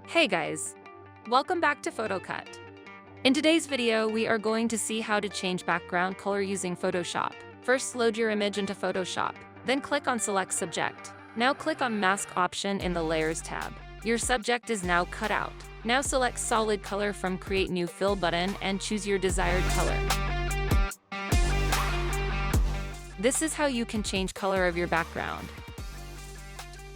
Hey guys, welcome back to PhotoCut. In today's video, we are going to see how to change background color using Photoshop. First, load your image into Photoshop, then click on Select Subject. Now click on Mask option in the Layers tab. Your subject is now cut out. Now select Solid Color from Create New Fill button and choose your desired color. This is how you can change color of your background.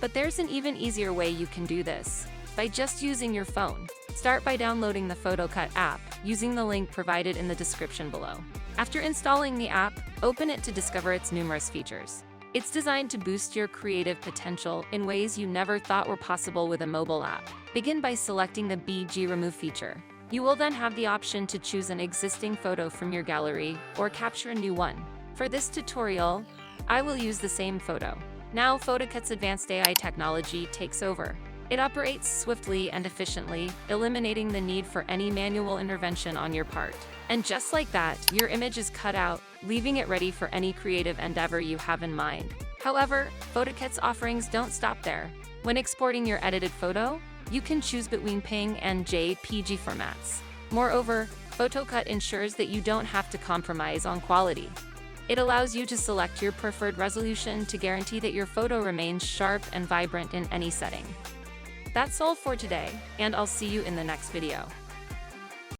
But there's an even easier way you can do this. By just using your phone. Start by downloading the PhotoCut app, using the link provided in the description below. After installing the app, open it to discover its numerous features. It's designed to boost your creative potential in ways you never thought were possible with a mobile app. Begin by selecting the BG Remove feature. You will then have the option to choose an existing photo from your gallery or capture a new one. For this tutorial, I will use the same photo. Now PhotoCut's advanced AI technology takes over. It operates swiftly and efficiently, eliminating the need for any manual intervention on your part. And just like that, your image is cut out, leaving it ready for any creative endeavor you have in mind. However, PhotoCut's offerings don't stop there. When exporting your edited photo, you can choose between PNG and JPG formats. Moreover, PhotoCut ensures that you don't have to compromise on quality. It allows you to select your preferred resolution to guarantee that your photo remains sharp and vibrant in any setting. That's all for today, and I'll see you in the next video.